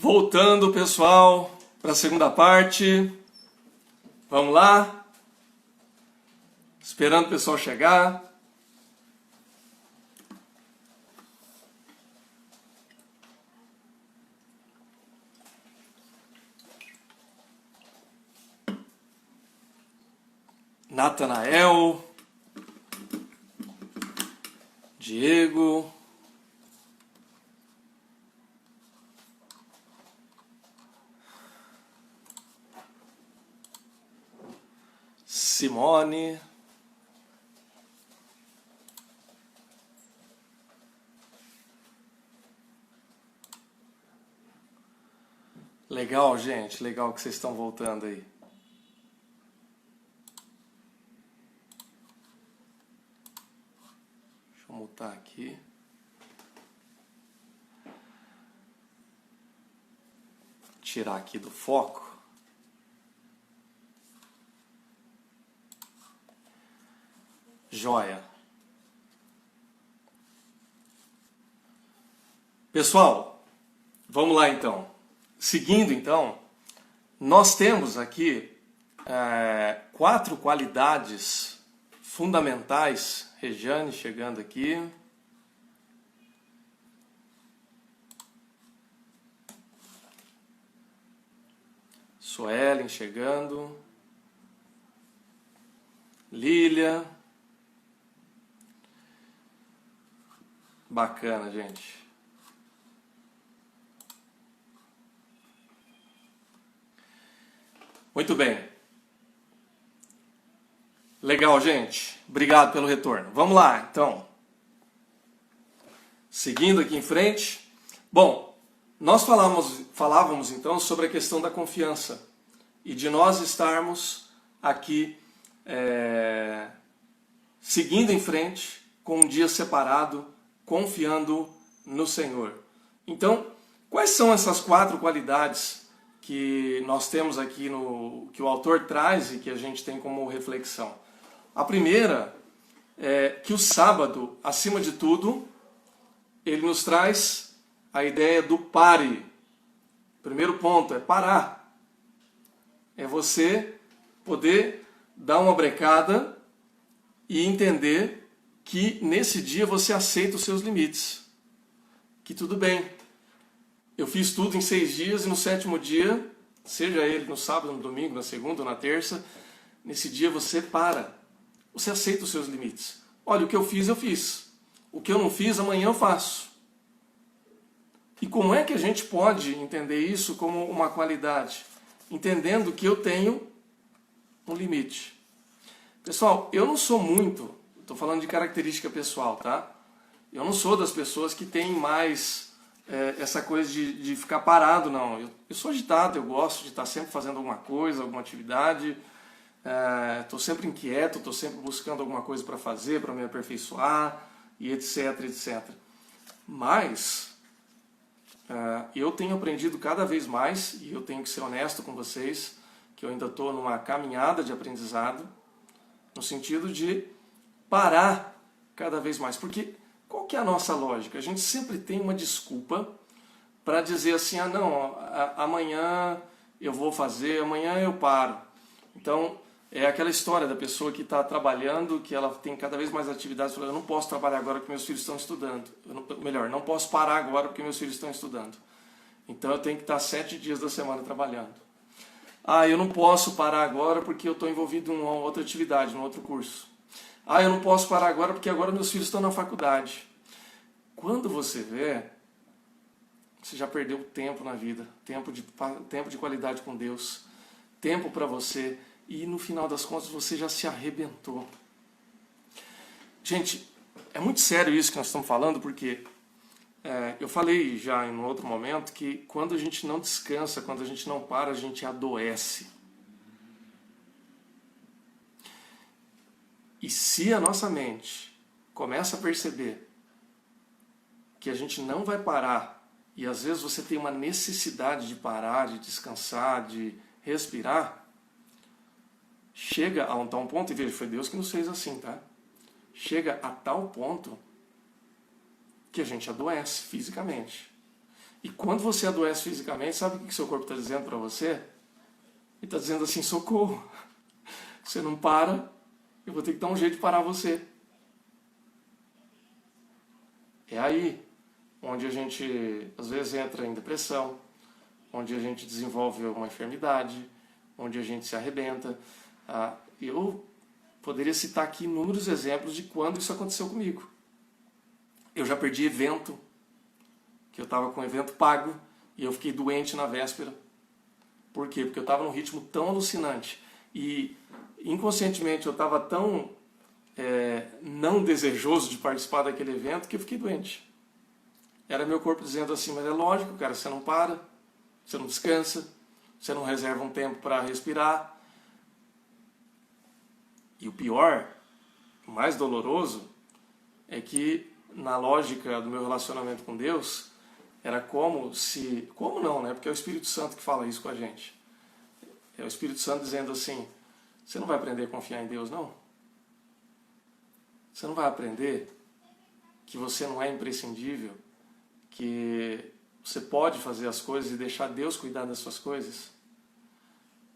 Voltando, pessoal, para a segunda parte. Vamos lá. Esperando o pessoal chegar. Natanael. Diego. Simone. Legal, gente. Legal que vocês estão voltando aí. Deixa eu mutar aqui. Tirar aqui do foco. Joia. Pessoal, vamos lá então. Seguindo então, nós temos aqui 4 qualidades fundamentais. Regiane chegando aqui. Suelen chegando. Lília. Bacana, gente. Muito bem. Legal, gente. Obrigado pelo retorno. Vamos lá, então. Seguindo aqui em frente. Bom, nós falávamos então sobre a questão da confiança e de nós estarmos aqui seguindo em frente com um dia separado, confiando no Senhor. Então, quais são essas 4 qualidades que nós temos aqui, que o autor traz e que a gente tem como reflexão? A primeira é que o sábado, acima de tudo, ele nos traz a ideia do pare. Primeiro ponto é parar. É você poder dar uma brecada e entender que nesse dia você aceita os seus limites. Que tudo bem. Eu fiz tudo em 6 dias e no 7º dia, seja ele no sábado, no domingo, na segunda ou na terça, nesse dia você para. Você aceita os seus limites. Olha, o que eu fiz, eu fiz. O que eu não fiz, amanhã eu faço. E como é que a gente pode entender isso como uma qualidade? Entendendo que eu tenho um limite. Pessoal, eu não sou muito, estou falando de característica pessoal, tá? Eu não sou das pessoas que têm mais essa coisa de ficar parado, não. Eu sou agitado, eu gosto de estar sempre fazendo alguma coisa, alguma atividade. Estou sempre inquieto, estou sempre buscando alguma coisa para fazer, para me aperfeiçoar, e etc, etc. Mas eu tenho aprendido cada vez mais, e eu tenho que ser honesto com vocês, que eu ainda estou numa caminhada de aprendizado, no sentido de parar cada vez mais. Porque qual que é a nossa lógica? A gente sempre tem uma desculpa para dizer assim, não, amanhã eu vou fazer, amanhã eu paro. Então, é aquela história da pessoa que está trabalhando, que ela tem cada vez mais atividades, eu não posso trabalhar agora porque meus filhos estão estudando. Não posso parar agora porque meus filhos estão estudando. Então eu tenho que estar 7 dias da semana trabalhando. Eu não posso parar agora porque eu estou envolvido em uma outra atividade, num outro curso. Eu não posso parar agora porque agora meus filhos estão na faculdade. Quando você vê, você já perdeu tempo na vida, tempo de qualidade com Deus, tempo para você, e no final das contas você já se arrebentou. Gente, é muito sério isso que nós estamos falando, porque eu falei já em um outro momento que quando a gente não descansa, quando a gente não para, a gente adoece. E se a nossa mente começa a perceber que a gente não vai parar, e às vezes você tem uma necessidade de parar, de descansar, de respirar, chega a um tal ponto, e veja, foi Deus que nos fez assim, tá? Chega a tal ponto que a gente adoece fisicamente. E quando você adoece fisicamente, sabe o que seu corpo está dizendo para você? Ele está dizendo assim, socorro, você não para, eu vou ter que dar um jeito de parar você. É aí onde a gente, às vezes, entra em depressão, onde a gente desenvolve uma enfermidade, onde a gente se arrebenta. Eu poderia citar aqui inúmeros exemplos de quando isso aconteceu comigo. Eu já perdi evento, que eu estava com um evento pago, e eu fiquei doente na véspera. Por quê? Porque eu estava num ritmo tão alucinante. E inconscientemente eu estava tão não desejoso de participar daquele evento que eu fiquei doente. Era meu corpo dizendo assim, mas é lógico, cara, você não para, você não descansa, você não reserva um tempo para respirar. E o pior, o mais doloroso, é que na lógica do meu relacionamento com Deus, era como se... Como não, né? Porque é o Espírito Santo que fala isso com a gente. É o Espírito Santo dizendo assim, você não vai aprender a confiar em Deus, não? Você não vai aprender que você não é imprescindível, que você pode fazer as coisas e deixar Deus cuidar das suas coisas?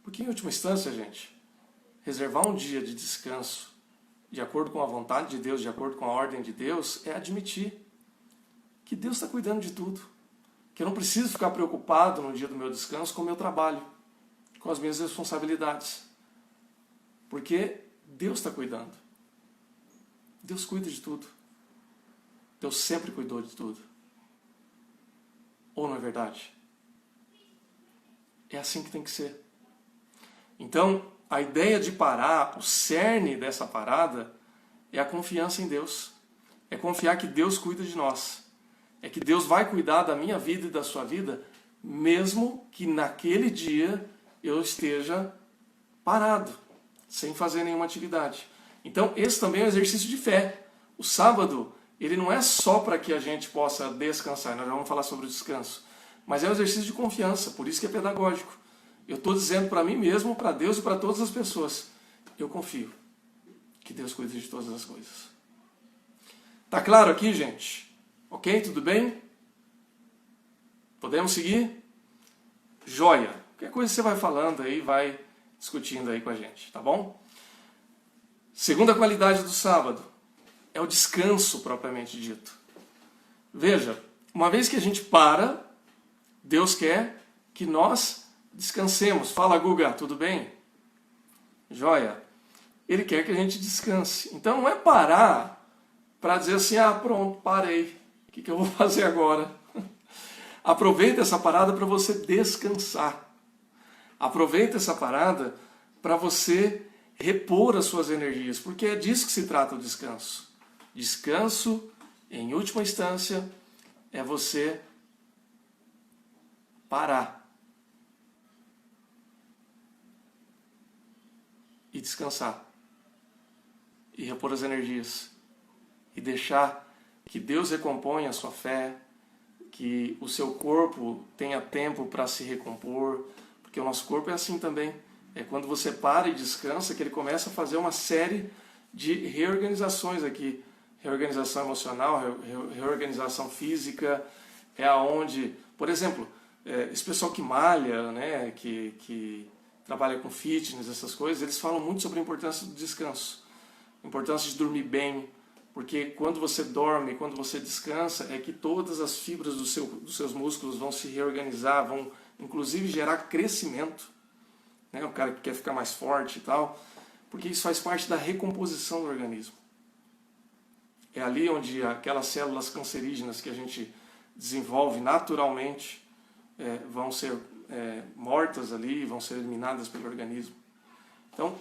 Porque em última instância, gente, reservar um dia de descanso de acordo com a vontade de Deus, de acordo com a ordem de Deus, é admitir que Deus está cuidando de tudo. Que eu não preciso ficar preocupado no dia do meu descanso com o meu trabalho, com as minhas responsabilidades. Porque Deus está cuidando. Deus cuida de tudo. Deus sempre cuidou de tudo. Ou não é verdade? É assim que tem que ser. Então, a ideia de parar, o cerne dessa parada, é a confiança em Deus. É confiar que Deus cuida de nós. É que Deus vai cuidar da minha vida e da sua vida, mesmo que naquele dia eu esteja parado, sem fazer nenhuma atividade. Então, esse também é um exercício de fé. O sábado, ele não é só para que a gente possa descansar, nós já vamos falar sobre o descanso, mas é um exercício de confiança, por isso que é pedagógico. Eu estou dizendo para mim mesmo, para Deus e para todas as pessoas, eu confio que Deus cuida de todas as coisas. Tá claro aqui, gente? Ok? Tudo bem? Podemos seguir? Joia! Qualquer coisa você vai falando aí, vai discutindo aí com a gente, tá bom? Segunda qualidade do sábado é o descanso propriamente dito. Veja, uma vez que a gente para, Deus quer que nós descansemos. Fala, Guga, tudo bem? Joia. Ele quer que a gente descanse. Então não é parar para dizer assim, pronto, parei. O que eu vou fazer agora? Aproveita essa parada para você descansar. Aproveita essa parada para você repor as suas energias, porque é disso que se trata o descanso. Descanso, em última instância, é você parar e descansar e repor as energias e deixar que Deus recomponha a sua fé, que o seu corpo tenha tempo para se recompor, porque o nosso corpo é assim também. É quando você para e descansa que ele começa a fazer uma série de reorganizações aqui. Reorganização emocional, reorganização física, é aonde, por exemplo, esse pessoal que malha, né, que trabalha com fitness, essas coisas, eles falam muito sobre a importância do descanso, a importância de dormir bem, porque quando você dorme, quando você descansa, é que todas as fibras dos seus músculos vão se reorganizar, vão inclusive gerar crescimento, né, o cara que quer ficar mais forte e tal, porque isso faz parte da recomposição do organismo. É ali onde aquelas células cancerígenas que a gente desenvolve naturalmente vão ser mortas ali, vão ser eliminadas pelo organismo. Então,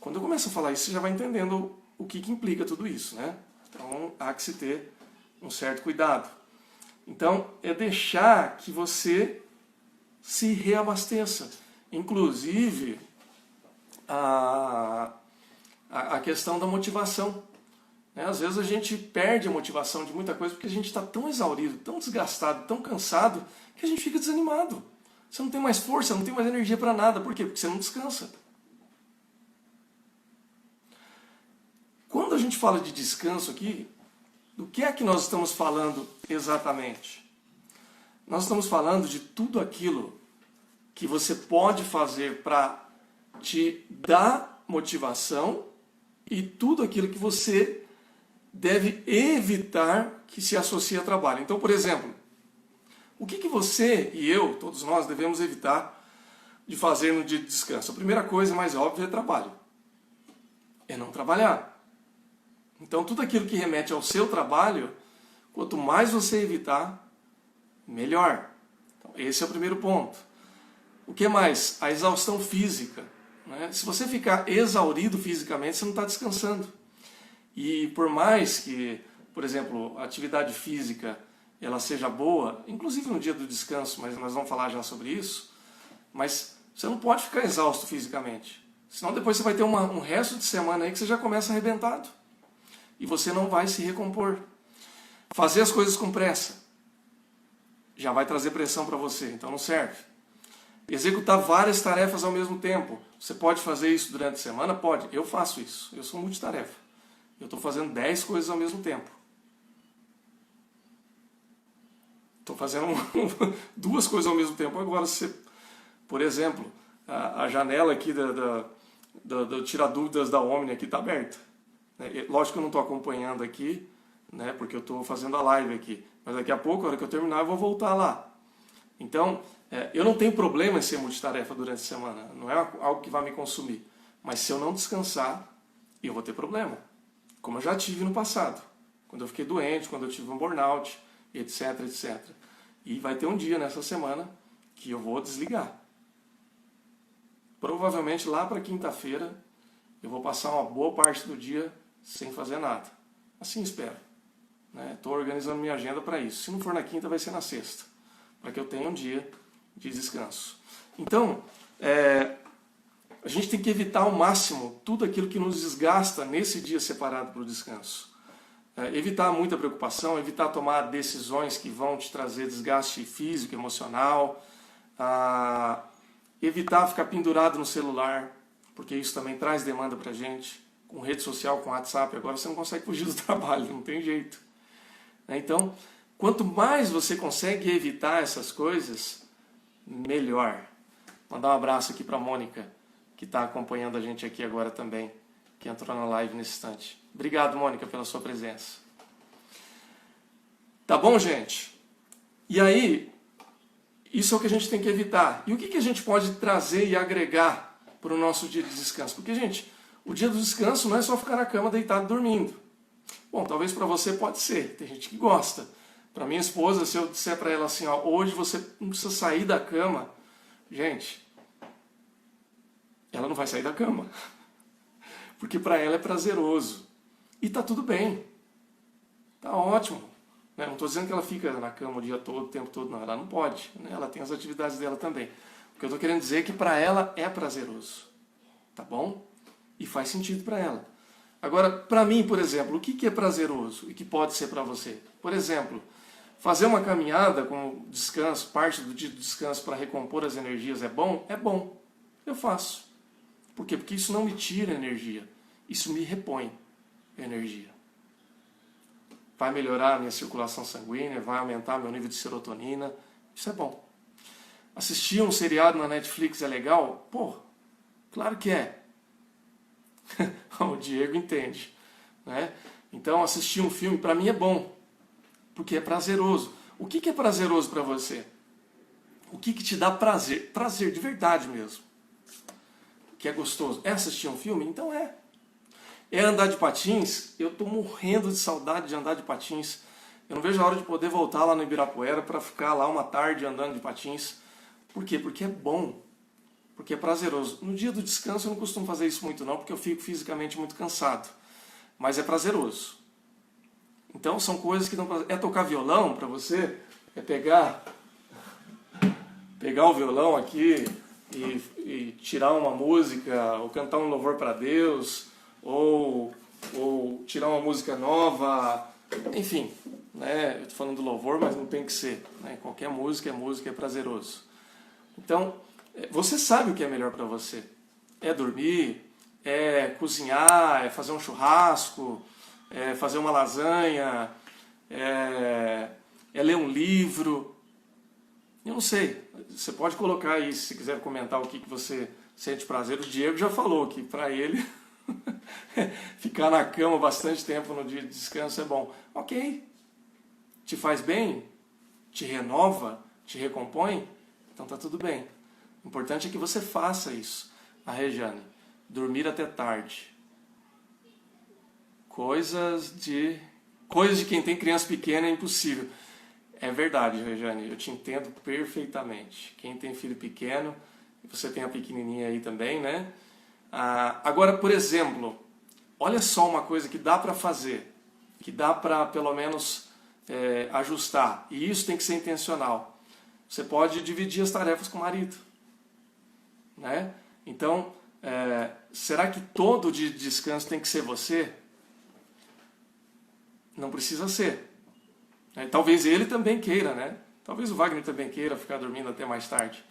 quando eu começo a falar isso, você já vai entendendo o que implica tudo isso, né? Então, há que se ter um certo cuidado. Então, é deixar que você se reabasteça. Inclusive, a questão da motivação. Às vezes a gente perde a motivação de muita coisa porque a gente está tão exaurido, tão desgastado, tão cansado, que a gente fica desanimado. Você não tem mais força, não tem mais energia para nada. Por quê? Porque você não descansa. Quando a gente fala de descanso aqui, do que é que nós estamos falando exatamente? Nós estamos falando de tudo aquilo que você pode fazer para te dar motivação e tudo aquilo que você deve evitar que se associe a trabalho. Então, por exemplo, o que você e eu, todos nós, devemos evitar de fazer no dia de descanso? A primeira coisa, mais óbvia, é trabalho. É não trabalhar. Então, tudo aquilo que remete ao seu trabalho, quanto mais você evitar, melhor. Então, esse é o primeiro ponto. O que mais? A exaustão física. Né? Se você ficar exaurido fisicamente, você não está descansando. E por mais que, por exemplo, a atividade física ela seja boa, inclusive no dia do descanso, mas nós vamos falar já sobre isso, mas você não pode ficar exausto fisicamente. Senão depois você vai ter um resto de semana aí que você já começa arrebentado. E você não vai se recompor. Fazer as coisas com pressa já vai trazer pressão para você, então não serve. Executar várias tarefas ao mesmo tempo. Você pode fazer isso durante a semana? Pode. Eu faço isso. Eu sou multitarefa. Eu estou fazendo 10 coisas ao mesmo tempo. Estou fazendo 2 coisas ao mesmo tempo. Agora, por exemplo, a janela aqui do Tira Dúvidas da Omni aqui está aberta. Lógico que eu não estou acompanhando aqui, né, porque eu estou fazendo a live aqui. Mas daqui a pouco, na hora que eu terminar, eu vou voltar lá. Então, eu não tenho problema em ser multitarefa durante a semana. Não é algo que vai me consumir. Mas se eu não descansar, eu vou ter problema. Como eu já tive no passado. Quando eu fiquei doente, quando eu tive um burnout, etc, etc. E vai ter um dia nessa semana que eu vou desligar. Provavelmente lá para quinta-feira eu vou passar uma boa parte do dia sem fazer nada. Assim espero. Estou organizando minha agenda para isso. Se não for na quinta, vai ser na sexta. Para que eu tenha um dia de descanso. Então, a gente tem que evitar ao máximo tudo aquilo que nos desgasta nesse dia separado para o descanso. Evitar muita preocupação, evitar tomar decisões que vão te trazer desgaste físico, emocional. Evitar ficar pendurado no celular, porque isso também traz demanda para a gente. Com rede social, com WhatsApp, agora você não consegue fugir do trabalho, não tem jeito. Então, quanto mais você consegue evitar essas coisas, melhor. Mandar um abraço aqui para a Mônica, que está acompanhando a gente aqui agora também, que entrou na live nesse instante. Obrigado, Mônica, pela sua presença. Tá bom, gente? E aí, isso é o que a gente tem que evitar. E o que a gente pode trazer e agregar para o nosso dia de descanso? Porque, gente, o dia do descanso não é só ficar na cama deitado dormindo. Bom, talvez para você pode ser, tem gente que gosta. Para minha esposa, se eu disser para ela assim, ó, hoje você não precisa sair da cama, gente, ela não vai sair da cama. Porque para ela é prazeroso. E tá tudo bem. Tá ótimo. Não estou dizendo que ela fica na cama o dia todo, o tempo todo, não. Ela não pode. Ela tem as atividades dela também. O que eu estou querendo dizer é que para ela é prazeroso. Tá bom? E faz sentido para ela. Agora, para mim, por exemplo, o que é prazeroso e que pode ser para você? Por exemplo, fazer uma caminhada com descanso, parte do dia de descanso para recompor as energias é bom? É bom. Eu faço. Por quê? Porque isso não me tira energia. Isso me repõe energia. Vai melhorar a minha circulação sanguínea, vai aumentar meu nível de serotonina. Isso é bom. Assistir um seriado na Netflix é legal? Pô, claro que é. O Diego entende. Né? Então, assistir um filme, para mim, é bom. Porque é prazeroso. O que é prazeroso para você? O que te dá prazer? Prazer de verdade mesmo. Que é gostoso. É assistir um filme? Então é. É andar de patins? Eu estou morrendo de saudade de andar de patins. Eu não vejo a hora de poder voltar lá no Ibirapuera para ficar lá uma tarde andando de patins. Por quê? Porque é bom. Porque é prazeroso. No dia do descanso eu não costumo fazer isso muito não, porque eu fico fisicamente muito cansado. Mas é prazeroso. Então são coisas que dão prazer. É tocar violão para você? É pegar o violão aqui e tirar uma música, ou cantar um louvor para Deus, ou tirar uma música nova, enfim, né? Eu estou falando do louvor, mas não tem que ser, né? Qualquer música é prazeroso. Então, você sabe o que é melhor para você. É dormir, é cozinhar, é fazer um churrasco, é fazer uma lasanha, é ler um livro. Eu não sei, você pode colocar aí, se quiser comentar o que você sente prazer. O Diego já falou que para ele ficar na cama bastante tempo no dia de descanso é bom. Ok, te faz bem, te renova, te recompõe, então tá tudo bem. O importante é que você faça isso. A Rejane, dormir até tarde. Coisas de quem tem criança pequena é impossível. É verdade, Rejane, eu te entendo perfeitamente. Quem tem filho pequeno, você tem a pequenininha aí também, né? Agora, por exemplo, olha só uma coisa que dá para fazer, que dá para pelo menos ajustar, e isso tem que ser intencional. Você pode dividir as tarefas com o marido, né? Então, será que todo dia de descanso tem que ser você? Não precisa ser. Talvez ele também queira, né? Talvez o Wagner também queira ficar dormindo até mais tarde.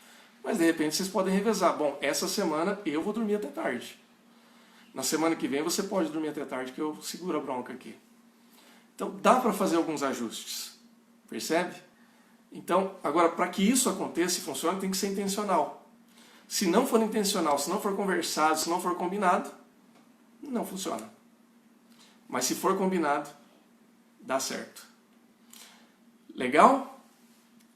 Mas de repente vocês podem revezar. Bom, essa semana eu vou dormir até tarde. Na semana que vem você pode dormir até tarde, que eu seguro a bronca aqui. Então dá para fazer alguns ajustes. Percebe? Então, agora, para que isso aconteça e funcione, tem que ser intencional. Se não for intencional, se não for conversado, se não for combinado, não funciona. Mas se for combinado, dá certo. Legal?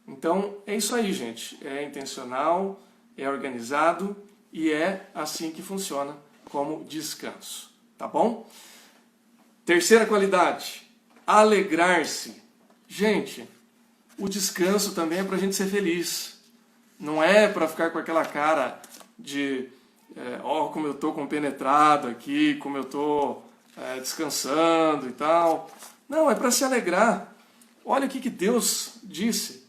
Então é isso aí, gente. É intencional, é organizado e é assim que funciona como descanso. Tá bom? Terceira qualidade, alegrar-se. Gente, o descanso também é para a gente ser feliz. Não é para ficar com aquela cara de como eu estou compenetrado aqui, como eu estou descansando e tal. Não, é para se alegrar. Olha o que Deus disse.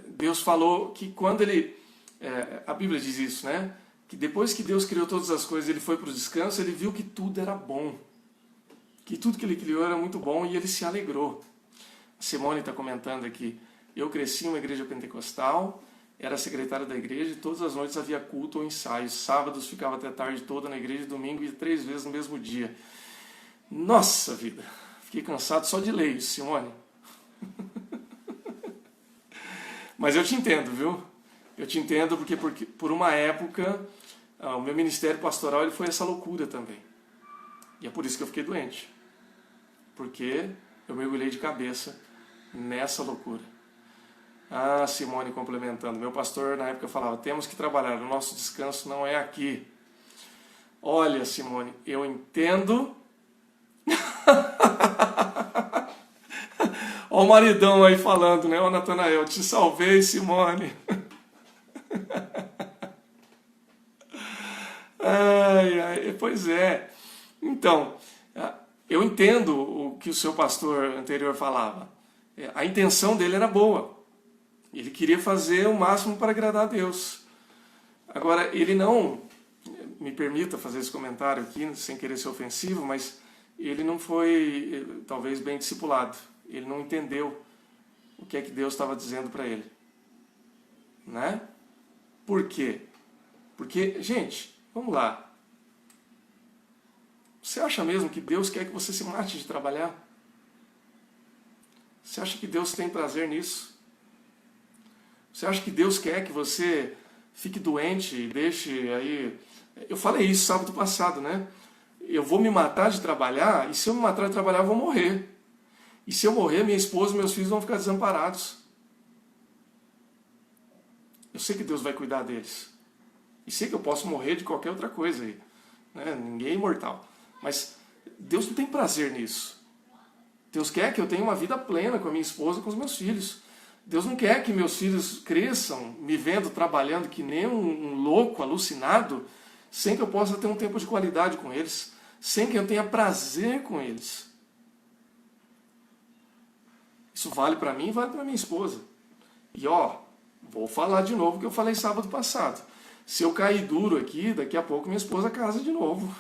Deus falou que quando ele... a Bíblia diz isso, né? Que depois que Deus criou todas as coisas, ele foi para o descanso, ele viu que tudo era bom. Que tudo que ele criou era muito bom e ele se alegrou. A Simone está comentando aqui. Eu cresci em uma igreja pentecostal, era secretária da igreja e todas as noites havia culto ou ensaio. Sábados ficava até tarde toda na igreja, domingo e 3 vezes no mesmo dia. Nossa vida! Fiquei cansado só de ler isso, Simone. Mas eu te entendo, viu? Eu te entendo porque por uma época o meu ministério pastoral ele foi essa loucura também. E é por isso que eu fiquei doente. Porque eu mergulhei de cabeça nessa loucura. Ah, Simone complementando. Meu pastor na época falava, temos que trabalhar, o nosso descanso não é aqui. Olha, Simone, eu entendo... Olha o maridão aí falando, né? Ô Natanael, te salvei, Simone. Pois é. Então, eu entendo o que o seu pastor anterior falava. A intenção dele era boa. Ele queria fazer o máximo para agradar a Deus. Agora, ele não... Me permita fazer esse comentário aqui, sem querer ser ofensivo, mas ele não foi, talvez, bem discipulado. Ele não entendeu o que é que Deus estava dizendo para ele. Né? Por quê? Porque, gente, vamos lá. Você acha mesmo que Deus quer que você se mate de trabalhar? Você acha que Deus tem prazer nisso? Você acha que Deus quer que você fique doente e deixe aí... Eu falei isso sábado passado, né? Eu vou me matar de trabalhar, e se eu me matar de trabalhar, eu vou morrer. E se eu morrer, minha esposa e meus filhos vão ficar desamparados. Eu sei que Deus vai cuidar deles. E sei que eu posso morrer de qualquer outra coisa aí. Né? Ninguém é imortal. Mas Deus não tem prazer nisso. Deus quer que eu tenha uma vida plena com a minha esposa e com os meus filhos. Deus não quer que meus filhos cresçam me vendo trabalhando que nem um louco, alucinado, sem que eu possa ter um tempo de qualidade com eles, sem que eu tenha prazer com eles. Isso vale para mim e vale para minha esposa. E vou falar de novo o que eu falei sábado passado. Se eu cair duro aqui, daqui a pouco minha esposa casa de novo.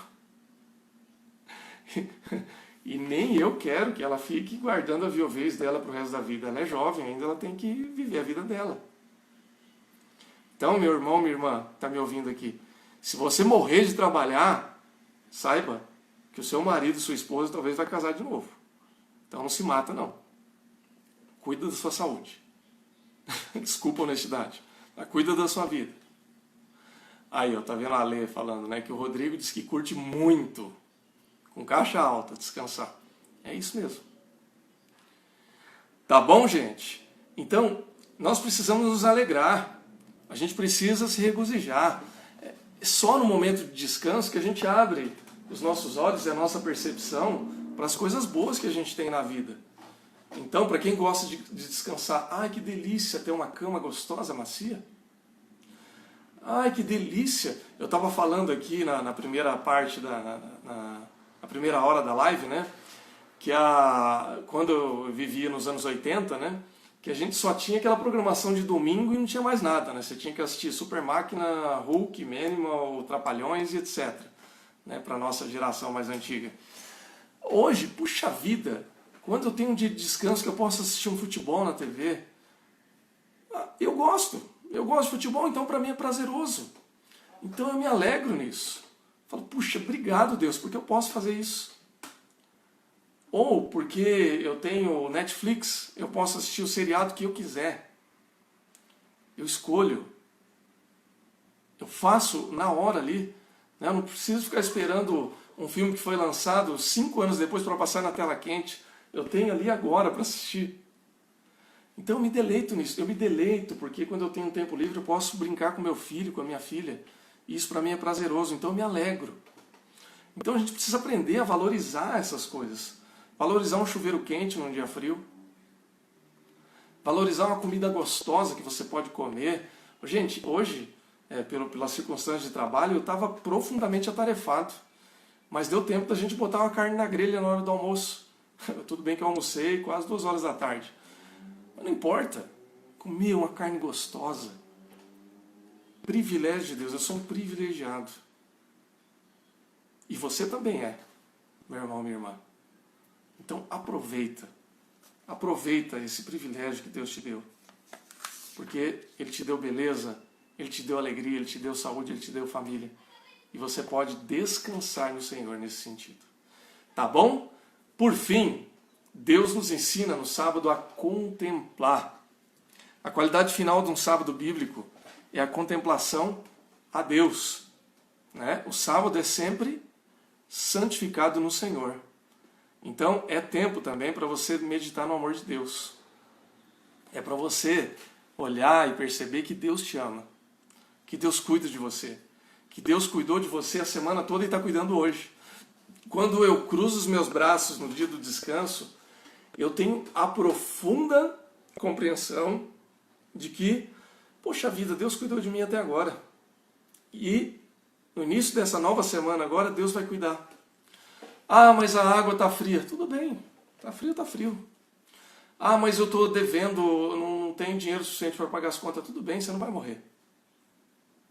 E nem eu quero que ela fique guardando a viuvez dela para o resto da vida. Ela é jovem ainda, ela tem que viver a vida dela. Então, meu irmão, minha irmã, está me ouvindo aqui. Se você morrer de trabalhar, saiba que o seu marido, sua esposa, talvez vai casar de novo. Então não se mata, não. Cuida da sua saúde. Desculpa a honestidade. Mas cuida da sua vida. Aí, ó, tá vendo a Lê falando, né? Que o Rodrigo diz que curte muito, com caixa alta, descansar. É isso mesmo. Tá bom, gente? Então, nós precisamos nos alegrar. A gente precisa se regozijar. É só no momento de descanso que a gente abre os nossos olhos e a nossa percepção para as coisas boas que a gente tem na vida. Então, para quem gosta de descansar, ai que delícia ter uma cama gostosa, macia. Ai que delícia. Eu estava falando aqui na primeira parte, na primeira hora da live, né? Que quando eu vivia nos anos 80, né? Que a gente só tinha aquela programação de domingo e não tinha mais nada, né? Você tinha que assistir Super Máquina, Hulk, Manimal, Trapalhões e etc. Né? Para a nossa geração mais antiga. Hoje, puxa vida, quando eu tenho um dia de descanso que eu posso assistir um futebol na TV, eu gosto de futebol, então para mim é prazeroso. Então eu me alegro nisso. Falo, puxa, obrigado Deus, porque eu posso fazer isso. Ou porque eu tenho Netflix, eu posso assistir o seriado que eu quiser. Eu escolho. Eu faço na hora ali. Né? Eu não preciso ficar esperando um filme que foi lançado 5 anos depois para passar na tela quente. Eu tenho ali agora para assistir. Então eu me deleito nisso. Eu me deleito porque quando eu tenho um tempo livre eu posso brincar com meu filho, com a minha filha. E isso para mim é prazeroso. Então eu me alegro. Então a gente precisa aprender a valorizar essas coisas. Valorizar um chuveiro quente num dia frio. Valorizar uma comida gostosa que você pode comer. Gente, hoje, pelas circunstâncias de trabalho, eu estava profundamente atarefado. Mas deu tempo da gente botar uma carne na grelha na hora do almoço. Tudo bem que eu almocei quase 2 horas da tarde. Mas não importa. Comer uma carne gostosa. Privilégio de Deus. Eu sou um privilegiado. E você também é, meu irmão, minha irmã. Então aproveita. Aproveita esse privilégio que Deus te deu. Porque Ele te deu beleza, Ele te deu alegria, Ele te deu saúde, Ele te deu família. E você pode descansar no Senhor nesse sentido. Tá bom? Por fim, Deus nos ensina no sábado a contemplar. A qualidade final de um sábado bíblico é a contemplação a Deus. Né? O sábado é sempre santificado no Senhor. Então é tempo também para você meditar no amor de Deus. É para você olhar e perceber que Deus te ama. Que Deus cuida de você. Que Deus cuidou de você a semana toda e está cuidando hoje. Quando eu cruzo os meus braços no dia do descanso, eu tenho a profunda compreensão de que, poxa vida, Deus cuidou de mim até agora. E no início dessa nova semana agora, Deus vai cuidar. Ah, mas a água está fria. Tudo bem, está frio, está frio. Ah, mas eu estou devendo, não tenho dinheiro suficiente para pagar as contas. Tudo bem, você não vai morrer.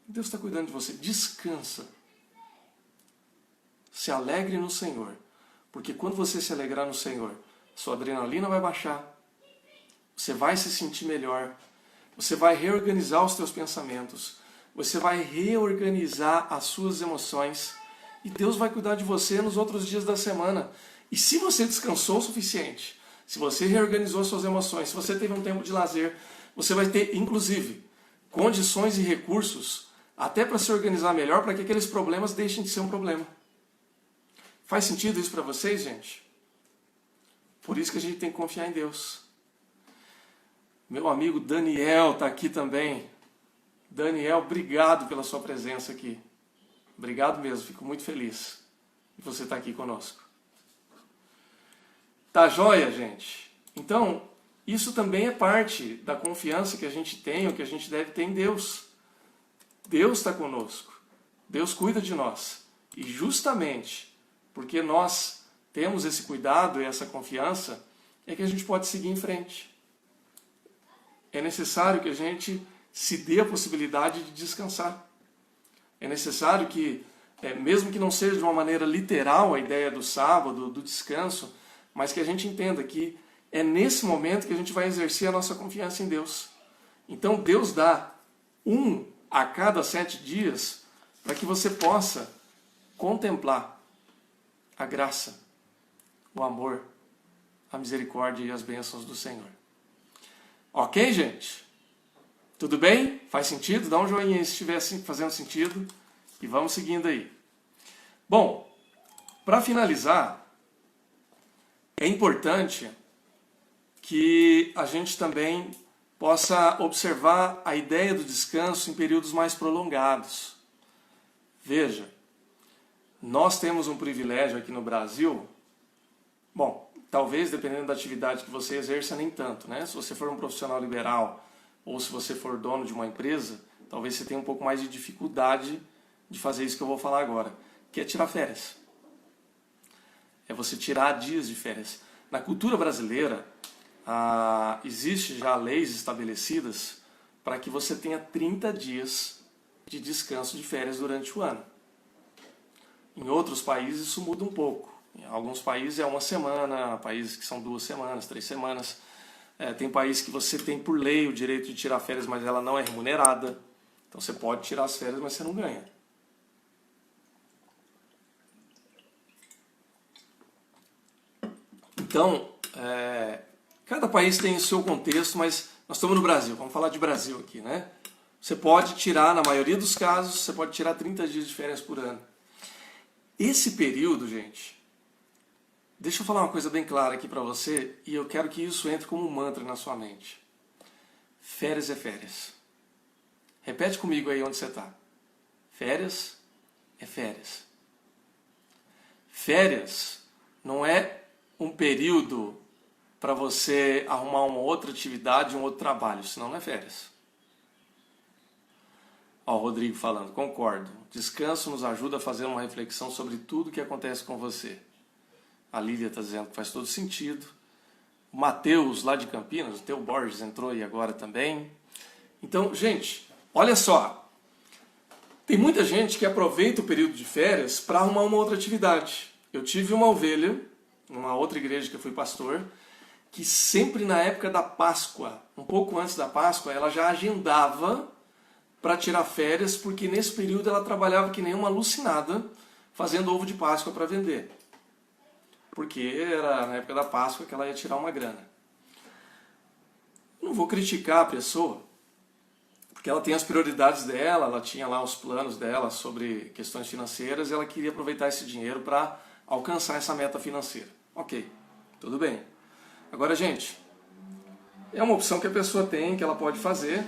Deus está cuidando de você. Descansa. Se alegre no Senhor. Porque quando você se alegrar no Senhor, sua adrenalina vai baixar. Você vai se sentir melhor. Você vai reorganizar os seus pensamentos. Você vai reorganizar as suas emoções. E Deus vai cuidar de você nos outros dias da semana. E se você descansou o suficiente, se você reorganizou suas emoções, se você teve um tempo de lazer, você vai ter, inclusive, condições e recursos até para se organizar melhor, para que aqueles problemas deixem de ser um problema. Faz sentido isso para vocês, gente? Por isso que a gente tem que confiar em Deus. Meu amigo Daniel está aqui também. Daniel, obrigado pela sua presença aqui. Obrigado mesmo, fico muito feliz de você estar aqui conosco. Tá joia, gente? Então, isso também é parte da confiança que a gente tem, ou que a gente deve ter em Deus. Deus está conosco. Deus cuida de nós. E justamente porque nós temos esse cuidado e essa confiança, é que a gente pode seguir em frente. É necessário que a gente se dê a possibilidade de descansar. É necessário que, mesmo que não seja de uma maneira literal a ideia do sábado, do descanso, mas que a gente entenda que é nesse momento que a gente vai exercer a nossa confiança em Deus. Então Deus dá 1 a cada 7 dias para que você possa contemplar a graça, o amor, a misericórdia e as bênçãos do Senhor. Ok, gente? Tudo bem? Faz sentido? Dá um joinha aí se estiver fazendo sentido e vamos seguindo aí. Bom, para finalizar, é importante que a gente também possa observar a ideia do descanso em períodos mais prolongados. Veja, nós temos um privilégio aqui no Brasil, bom, talvez dependendo da atividade que você exerça, nem tanto, né? Se você for um profissional liberal ou se você for dono de uma empresa, talvez você tenha um pouco mais de dificuldade de fazer isso que eu vou falar agora, que é tirar férias. É você tirar dias de férias. Na cultura brasileira, existe já leis estabelecidas para que você tenha 30 dias de descanso de férias durante o ano. Em outros países isso muda um pouco. Em alguns países é uma semana, países que são 2 semanas, 3 semanas. Tem países que você tem por lei o direito de tirar férias, mas ela não é remunerada. Então você pode tirar as férias, mas você não ganha. Então, cada país tem o seu contexto, mas nós estamos no Brasil, vamos falar de Brasil aqui, né? Você pode tirar, na maioria dos casos, você pode tirar 30 dias de férias por ano. Esse período, gente, deixa eu falar uma coisa bem clara aqui para você, e eu quero que isso entre como um mantra na sua mente. Férias é férias. Repete comigo aí onde você está. Férias é férias. Férias não é um período para você arrumar uma outra atividade, um outro trabalho, senão não é férias. Ó, o Rodrigo falando, concordo. Descanso nos ajuda a fazer uma reflexão sobre tudo que acontece com você. A Lília está dizendo que faz todo sentido. O Matheus, lá de Campinas, o Teu Borges entrou aí agora também. Então, gente, olha só. Tem muita gente que aproveita o período de férias para arrumar uma outra atividade. Eu tive uma ovelha, numa outra igreja que eu fui pastor, que sempre na época da Páscoa, um pouco antes da Páscoa, ela já agendava para tirar férias, porque nesse período ela trabalhava que nem uma alucinada, fazendo ovo de Páscoa para vender. Porque era na época da Páscoa que ela ia tirar uma grana. Não vou criticar a pessoa, porque ela tem as prioridades dela, ela tinha lá os planos dela sobre questões financeiras, e ela queria aproveitar esse dinheiro para alcançar essa meta financeira. Ok, tudo bem. Agora, gente, é uma opção que a pessoa tem, que ela pode fazer.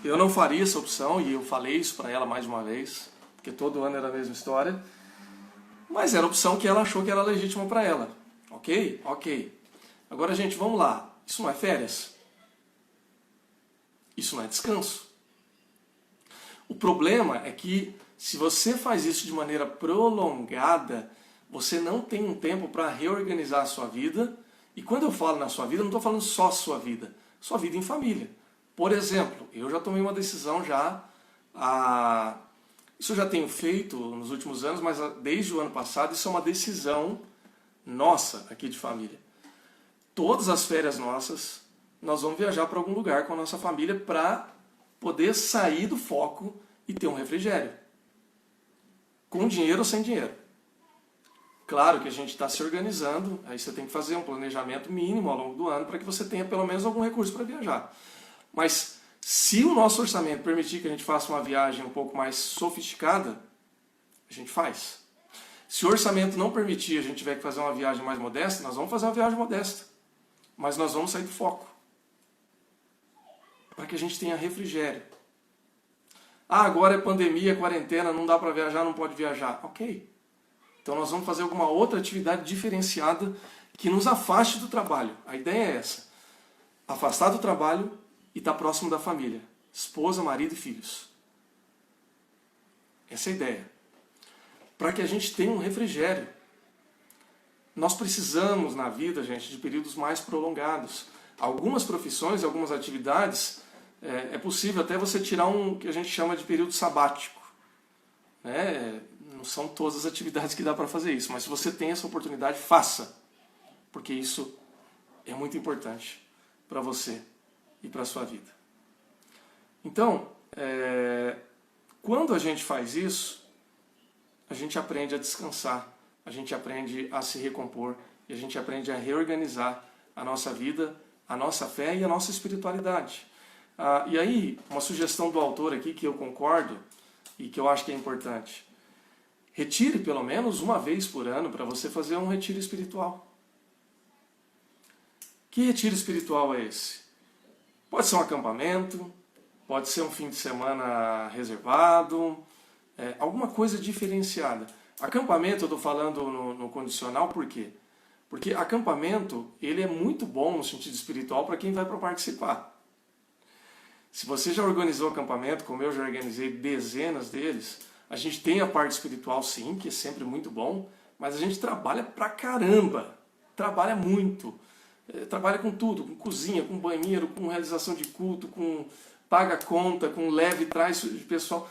Eu não faria essa opção, e eu falei isso para ela mais de uma vez, porque todo ano era a mesma história. Mas era a opção que ela achou que era legítima para ela. Ok? Ok. Agora, gente, vamos lá. Isso não é férias? Isso não é descanso? O problema é que se você faz isso de maneira prolongada, você não tem um tempo para reorganizar a sua vida. E quando eu falo na sua vida, eu não estou falando só sua vida em família. Por exemplo, eu já tomei uma decisão isso eu já tenho feito nos últimos anos, mas desde o ano passado isso é uma decisão nossa aqui de família. Todas as férias nossas, nós vamos viajar para algum lugar com a nossa família para poder sair do foco e ter um refrigério. Com dinheiro ou sem dinheiro. Claro que a gente está se organizando, aí você tem que fazer um planejamento mínimo ao longo do ano para que você tenha pelo menos algum recurso para viajar. Mas se o nosso orçamento permitir que a gente faça uma viagem um pouco mais sofisticada, a gente faz. Se o orçamento não permitir, a gente tiver que fazer uma viagem mais modesta, nós vamos fazer uma viagem modesta. Mas nós vamos sair do foco. Para que a gente tenha refrigério. Agora é pandemia, quarentena, não dá para viajar, não pode viajar. Ok. Então nós vamos fazer alguma outra atividade diferenciada que nos afaste do trabalho. A ideia é essa. Afastar do trabalho e estar próximo da família. Esposa, marido e filhos. Essa é a ideia. Para que a gente tenha um refrigério. Nós precisamos na vida, gente, de períodos mais prolongados. Algumas profissões e algumas atividades, é possível até você tirar um que a gente chama de período sabático. Né? Não são todas as atividades que dá para fazer isso, mas se você tem essa oportunidade, faça. Porque isso é muito importante para você e para a sua vida. Então, quando a gente faz isso, a gente aprende a descansar, a gente aprende a se recompor e a gente aprende a reorganizar a nossa vida, a nossa fé e a nossa espiritualidade. E aí, uma sugestão do autor aqui que eu concordo e que eu acho que é importante. Retire pelo menos uma vez por ano para você fazer um retiro espiritual. Que retiro espiritual é esse? Pode ser um acampamento, pode ser um fim de semana reservado, alguma coisa diferenciada. Acampamento eu estou falando no condicional por quê? Porque acampamento ele é muito bom no sentido espiritual para quem vai para participar. Se você já organizou acampamento, como eu já organizei dezenas deles, a gente tem a parte espiritual sim, que é sempre muito bom, mas a gente trabalha pra caramba, trabalha muito, trabalha com tudo, com cozinha, com banheiro, com realização de culto, com paga conta, com leve e traz de pessoal.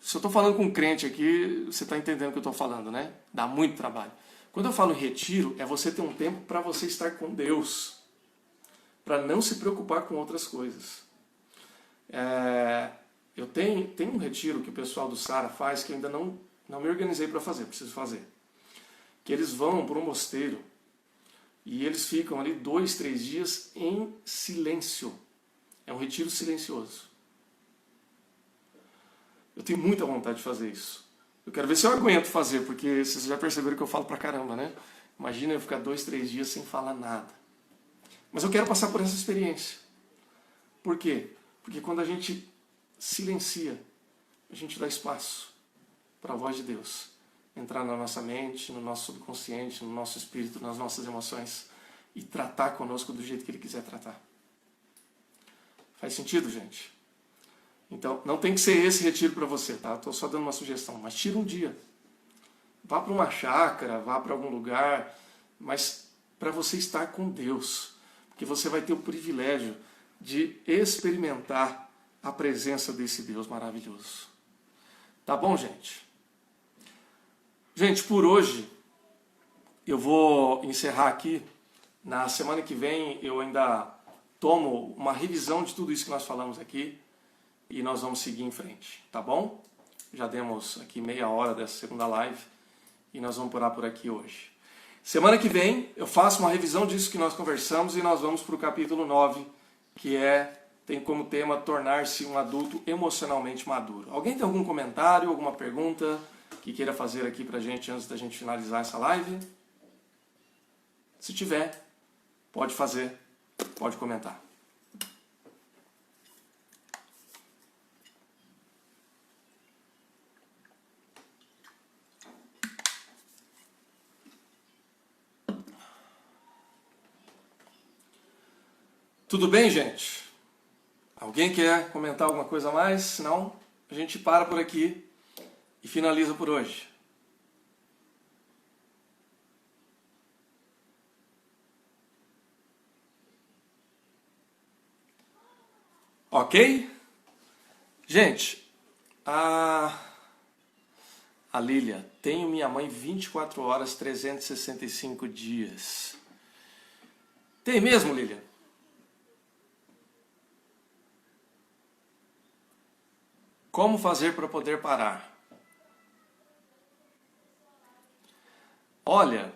Se eu estou falando com um crente aqui, você está entendendo o que eu estou falando, né? Dá muito trabalho. Quando eu falo retiro, é você ter um tempo para você estar com Deus, para não se preocupar com outras coisas. Eu tenho um retiro que o pessoal do Sara faz que eu ainda não me organizei para fazer, preciso fazer. Que eles vão para um mosteiro e eles ficam ali 2, 3 dias em silêncio. É um retiro silencioso. Eu tenho muita vontade de fazer isso. Eu quero ver se eu aguento fazer, porque vocês já perceberam que eu falo pra caramba, né? Imagina eu ficar 2, 3 dias sem falar nada. Mas eu quero passar por essa experiência. Por quê? Porque quando a gente silencia, a gente dá espaço para a voz de Deus entrar na nossa mente, no nosso subconsciente, no nosso espírito, nas nossas emoções e tratar conosco do jeito que Ele quiser tratar. Faz sentido, gente? Então, não tem que ser esse retiro para você, tá? Estou só dando uma sugestão, mas tira um dia. Vá para uma chácara, vá para algum lugar, mas para você estar com Deus, porque você vai ter o privilégio de experimentar a presença desse Deus maravilhoso. Tá bom, gente? Gente, por hoje eu vou encerrar aqui. Na semana que vem eu ainda tomo uma revisão de tudo isso que nós falamos aqui e nós vamos seguir em frente, tá bom? Já demos aqui meia hora dessa segunda live e nós vamos parar por aqui hoje. Semana que vem eu faço uma revisão disso que nós conversamos e nós vamos para o capítulo 9, que tem como tema tornar-se um adulto emocionalmente maduro. Alguém tem algum comentário, alguma pergunta que queira fazer aqui pra gente antes da gente finalizar essa live? Se tiver, pode fazer, pode comentar. Tudo bem, gente? Alguém quer comentar alguma coisa a mais? Senão, a gente para por aqui e finaliza por hoje. Ok? Gente, a Lília, tenho minha mãe 24 horas, 365 dias. Tem mesmo, Lília? Como fazer para poder parar? Olha,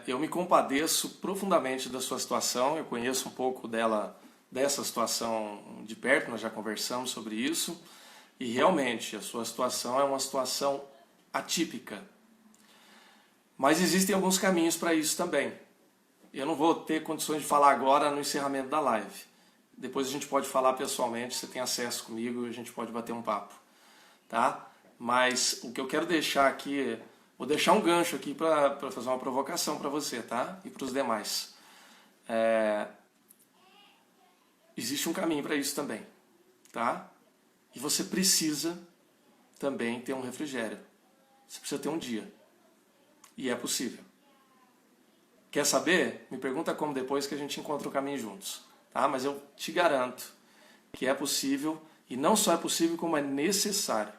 eu me compadeço profundamente da sua situação, eu conheço um pouco dessa situação de perto, nós já conversamos sobre isso, e realmente a sua situação é uma situação atípica. Mas existem alguns caminhos para isso também. Eu não vou ter condições de falar agora no encerramento da live. Depois a gente pode falar pessoalmente, você tem acesso comigo e a gente pode bater um papo, tá? Mas o que eu quero deixar aqui, vou deixar um gancho aqui para fazer uma provocação para você, tá? E para os demais. Existe um caminho para isso também, tá? E você precisa também ter um refrigério. Você precisa ter um dia. E é possível. Quer saber? Me pergunta como depois que a gente encontra o caminho juntos. Tá? Mas eu te garanto que é possível, e não só é possível, como é necessário.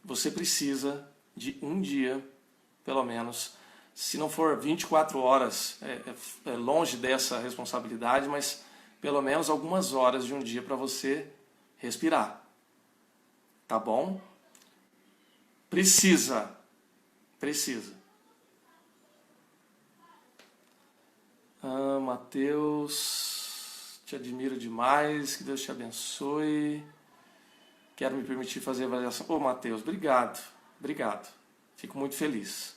Você precisa de um dia, pelo menos, se não for 24 horas, é longe dessa responsabilidade, mas pelo menos algumas horas de um dia para você respirar. Tá bom? Precisa. Mateus... Te admiro demais, que Deus te abençoe. Quero me permitir fazer a avaliação. Ô, Mateus, obrigado, obrigado. Fico muito feliz,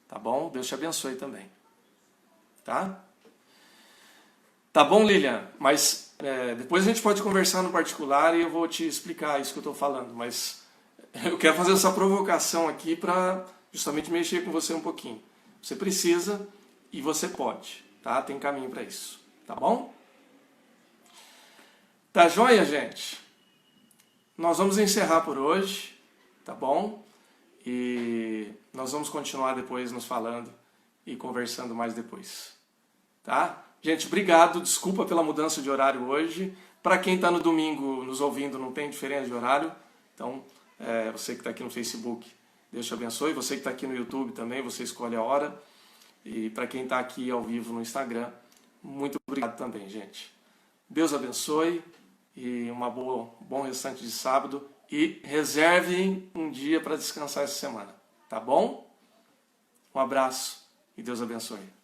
tá bom? Deus te abençoe também, tá? Tá bom, Lilian, mas depois a gente pode conversar no particular e eu vou te explicar isso que eu estou falando, mas eu quero fazer essa provocação aqui para justamente mexer com você um pouquinho. Você precisa e você pode, tá? Tem caminho para isso, tá bom? Tá joia, gente? Nós vamos encerrar por hoje, tá bom? E nós vamos continuar depois nos falando e conversando mais depois, tá? Gente, obrigado, desculpa pela mudança de horário hoje. Para quem está no domingo nos ouvindo, não tem diferença de horário, então você que está aqui no Facebook, Deus te abençoe. Você que está aqui no YouTube também, você escolhe a hora. E para quem está aqui ao vivo no Instagram, muito obrigado também, gente. Deus abençoe e bom restante de sábado. E reservem um dia para descansar essa semana, tá bom? Um abraço e Deus abençoe.